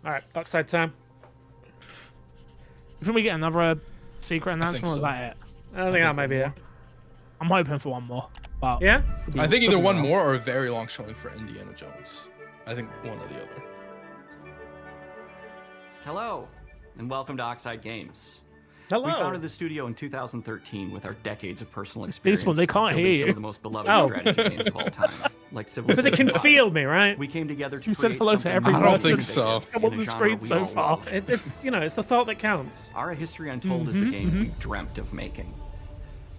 All right, Oxide time. You think we get another secret announcement, or is so. that it? I think that might be it. I'm hoping for one more. But Yeah? I think either one more or a very long showing for Indiana Jones. I think one or the other. Hello, and welcome to Oxide Games. Hello. We founded the studio in 2013 with our decades of personal experience. Peaceful, they can't building hear some you. of the most beloved Oh. strategy games of all time, like But Civilization. they can 5. feel me, right? We came together to You said create hello to something every I don't person. think so. Come on in a the genre screen we so all far. love. It's, you know, it's the thought that counts. ARA History Untold is the game we've dreamt of making.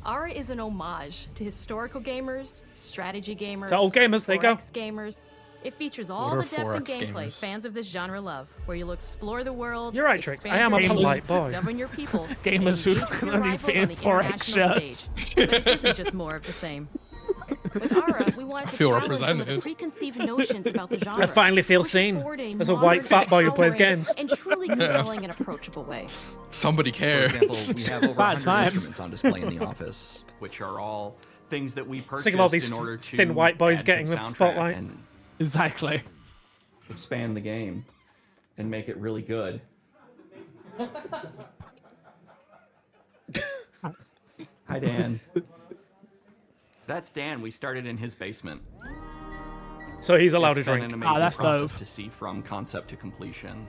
ARA is an homage to historical gamers, strategy gamers, To old gamers, there you go. 4X gamers. It features all What are the depth and 4X gameplay gamers? fans of this genre love, where you'll explore the world. You're right, Trix. I expand am a your polite base, boy. govern your people, and Gamers who engage with can your only rivals fit on in the 4X international shirts. stage. But it isn't just more of the same. With ARA, we wanted to feel challenge some of the represented. preconceived notions about the genre. I finally feel pushing seen forward a as a modern, white fat boy who plays empowering, games. and truly compelling and approachable way. Somebody For cares. example, we have over About 100 time. instruments on display in the office, which are all things that we purchased Sick of all these in order to thin white boys add to getting the soundtrack spotlight. and Exactly. expand the game and make it really good. Hi, Dan. That's Dan. We started in his basement. So he's allowed to It's been drink. an amazing that's process dope. to see from concept to completion.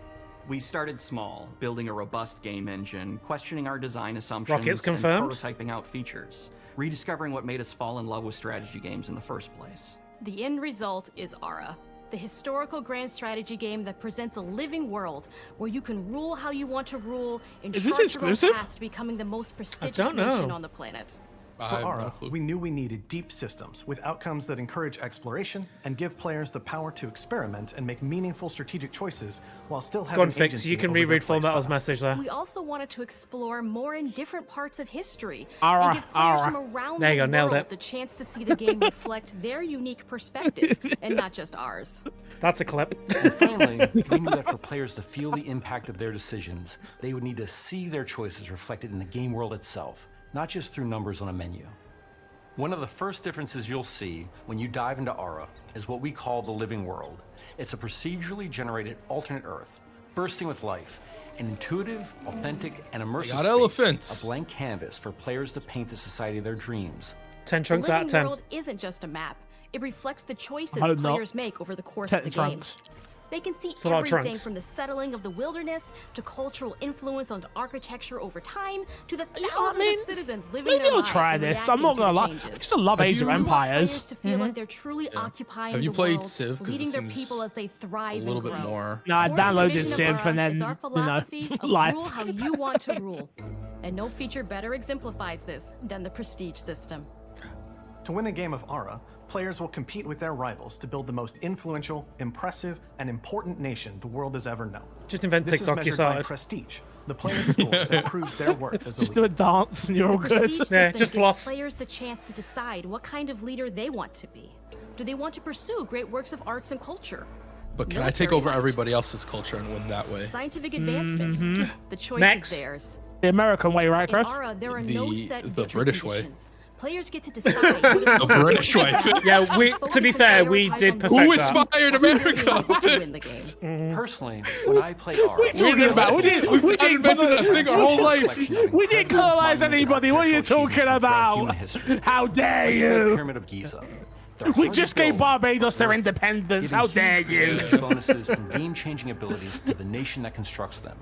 We started small, building a robust game engine, questioning our design assumptions, Rockets and confirmed? prototyping out features, rediscovering what made us fall in love with strategy games in the first place. The end result is ARA, the historical grand strategy game that presents a living world where you can rule how you want to rule and Is this chart your own exclusive? path to becoming the most prestigious don't know. nation on the planet. I For have no ARA, clue. we knew we needed deep systems with outcomes that encourage exploration and give players the power to experiment and make meaningful strategic choices while still having Go on, Fix. agency You can over their reread Full Metal's playstyle. message there. We also wanted to explore more in different parts of history ARA, and give players ARA. from around There you the go, nailed world it. the chance to see the game reflect their unique perspective and not just ours. That's a clip. And finally, we knew that for players to feel the impact of their decisions, they would need to see their choices reflected in the game world itself, not just through numbers on a menu. One of the first differences you'll see when you dive into ARA is what we call the living world. It's a procedurally generated alternate Earth, bursting with life, an intuitive, authentic, and immersive got space, elephants. a blank canvas for players to paint the society of their dreams. 10 The chunks out living of 10. world isn't just a map. It reflects the choices hope not. players make over the course 10 of the trunks. game. They can see a lot of everything trunks. from the settling of the wilderness to cultural influence on architecture over time to the Yeah, I thousands mean, of citizens living maybe their I'll lives try and this. I'm reacting not to gonna the lie. changes. I used to love Age of you- We want players Empires. to feel like they're truly occupying Have you the played world, Civ? 'Cause it leading their seems people as they thrive a little and bit grow. more. No, I Our downloaded vision of Civ ARA and then, is our you philosophy know, of life. rule how you want to rule. And no feature better exemplifies this than the Prestige system. To win a game of ARA, players will compete with their rivals to build the most influential, impressive, and important nation the world has ever known. Just invent This is TikTok, you measured by started. prestige, the player's score that proves their worth as a Just leader. do a dance and you're all The good. Prestige Yeah, system just gives floss. players the chance to decide what kind of leader they want to be. Do they want to pursue great works of arts and culture? But can I take Military over might. everybody else's culture and win that way? Scientific advancement? Mm-hmm. The choice Next. is theirs. The American way, right, In Chris? ARA, there are no The- set the victory British way. conditions. Players get to decide what is The British way. Yeah, to be fair, we did perfect Who that. inspired America? to win the game. Personally, when I play ARA, What are you talking about? We've invented that thing our whole life. We didn't colonize anybody. What are you talking about? How dare The you? Pyramid of Giza. They're We hard to just gave build, Barbados their worth independence. giving How huge dare you? prestige bonuses and game-changing abilities to the nation that constructs them.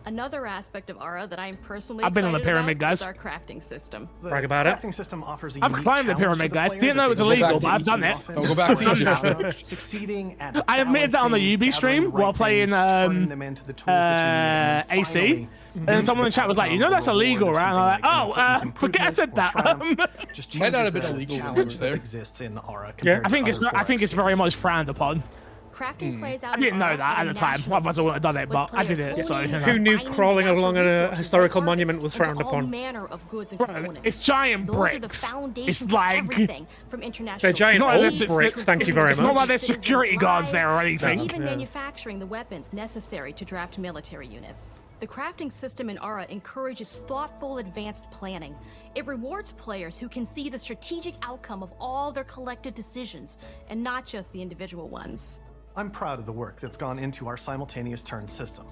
Another aspect of ARA that I'm personally I've been on the excited pyramid, about guys. is our crafting system. The Brag about it. crafting system offers a I've unique climbed the challenge pyramid, to the guys. player Didn't know that it was they illegal, don't but I've done see it. often. Don't go back to Players Egypt. are Succeeding at I admitted that on the balancing, UB stream gathering the while right playing, things, turning them into the tools that you need, and then AC. finally And getting someone to in chat was the like, you know outcome that's or reward illegal, of right? And I'm something like, like oh, important forget I said improvements or that. triumph. Just Might not have changes been the illegal when we challenge were that there. exists in ARA Yeah. compared I think to it's other I think it's 4X very games. much frowned upon. Crafting plays out I didn't in know ARA that at the time. national Otherwise I wouldn't have done it, with but I did players it. So honing you and Who know. knew combining crawling the natural along a resources historical they monument harvest was into frowned all upon? manner of goods and Bro, components. it's giant Those are the bricks. foundation It's for like everything from international They're giant It's not like old there's- bricks, thank you very it's not much. like there's security guards there or anything. Even Yeah. manufacturing the weapons necessary to draft military units. The crafting system in ARA encourages thoughtful, advanced planning. It rewards players who can see the strategic outcome of all their collective decisions, and not just the individual ones. I'm proud of the work that's gone into our simultaneous turn system.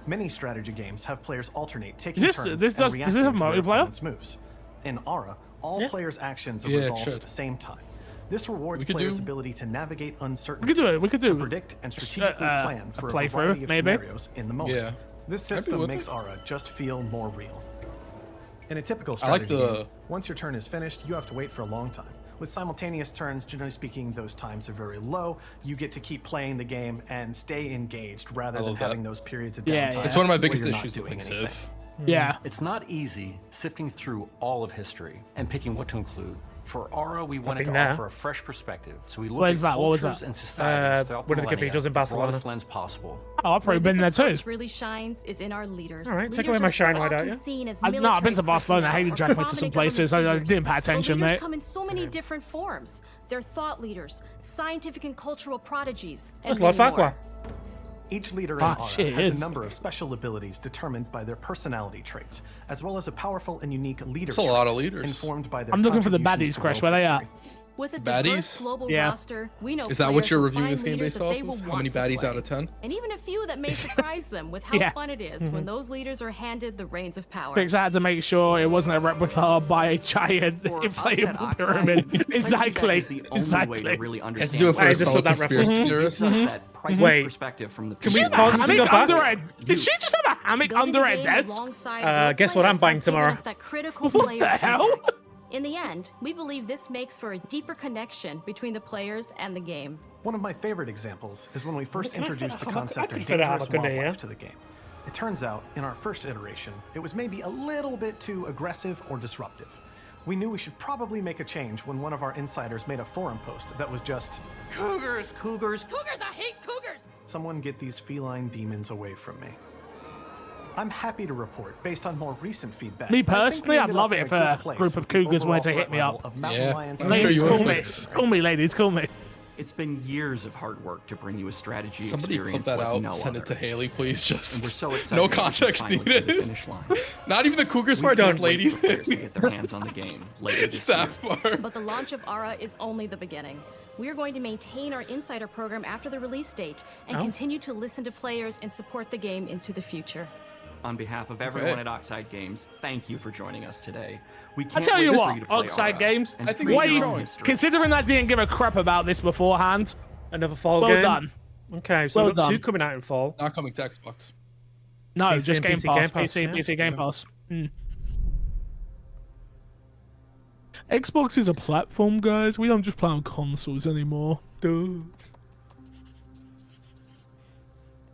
Many strategy games have players alternate taking turns and does this reacting have to their multiplayer? opponent's moves. In ARA, all players' actions are Yeah, it resolved should. at the same time. This rewards We could players' do- ability to navigate uncertainty, We could do it. We could to do predict and strategically plan for a playthrough, variety of maybe? scenarios in the moment. Yeah. This I'd be system with makes it. ARA just feel more real. In a typical I like strategy the- game, once your turn is finished, you have to wait for a long time. With simultaneous turns, generally speaking, those times are very low. You get to keep playing the game and stay engaged rather than love that. having those periods of Yeah, downtime. yeah. It's one of my where biggest you're not issues with doing like anything. Civ. Yeah. It's not easy sifting through all of history and picking what to include. For ARA, we wanted to Picking that. offer a fresh perspective, so we What looked is at that? What was cultures that? and societies throughout one of the millennia cathedrals in with the Barcelona. broadest lens possible. Oh, I've probably Where been this there too. approach really shines is in our leaders. All right, take Leaders away my are shine, so why don't often you? seen as No, I've been to military Barcelona. I hate you personnel dragged me or to some prominent places. I government didn't pay figures. attention, But leaders mate. come in so many different forms. They're thought leaders, scientific and cultural prodigies, and That's Lord many more. Farquhar. Each leader in Ah, ARA shit, it has is. a number of special abilities determined by their personality traits, as well as a powerful and unique leader That's a lot of trait leaders. informed by their I'm looking for the contributions baddies, to Crash. world Where they at? history. With a Baddies? diverse global Yeah. roster, we know Is that what players you're will reviewing find this game leaders based that off they will of? How want many to baddies play. out of 10? And even a few that may surprise them with how Yeah. fun it is when those leaders are handed the reins of power. Because I had to make sure it wasn't a replica by a giant For us at inflatable Oxide, pyramid. feedback Exactly. is the only way Exactly. to really Let's understand do it Wait, for I a just fellow saw that conspiracy reference. theorist. just that priceless Wait. perspective from the Can we perspective pause of this and Hammock go back? under her. Did she just have a hammock Building under the her game desk? alongside real guess what I'm players buying has given tomorrow? us that critical What player the hell? feedback. In the end, we believe this makes for a deeper connection between the players and the game. One of my favorite examples is when we first Can I fit introduced a the hammock? I concept could of fit a dangerous hammock in there, wildlife yeah? to the game. It turns out, in our first iteration, it was maybe a little bit too aggressive or disruptive. We knew we should probably make a change when one of our insiders made a forum post that was just, cougars. Cougars, I hate cougars! "Someone get these feline demons away from me." I'm happy to report, based on more recent feedback. Me I think we personally, I'd ended love up it in if good a place group of with the cougars wanted to overall hit me threat up. level of mountain Yeah, lions I'm and sure Ladies, you call would. me. Call me, ladies, call me. It's been years of hard work to bring you a strategy Somebody clip experience that like out no and send other. it to Haley, please. And we're Just so excited no that we context finally see the needed. finish line. Not even the Cougars We part, can't just wait ladies. for players to get their hands on the game later this Just year. that part. But the launch of ARA is only the beginning. We are going to maintain our insider program after the release date and continue to listen to players and support the game into the future. On behalf of everyone at Oxide Games, thank you for joining us today. We I can't tell wait you for what, you to play Oxide ARA Games, and I think create we your should own try. history. considering I didn't give a crap about this beforehand, Another fall well game. done. Okay, so Well we've got two done. coming out in fall. Not coming to Xbox. No, PC just and Game PC Pass. Game Pass, PC, yeah. PC Game Pass. Xbox is a platform, guys. We don't just play on consoles anymore. Duh.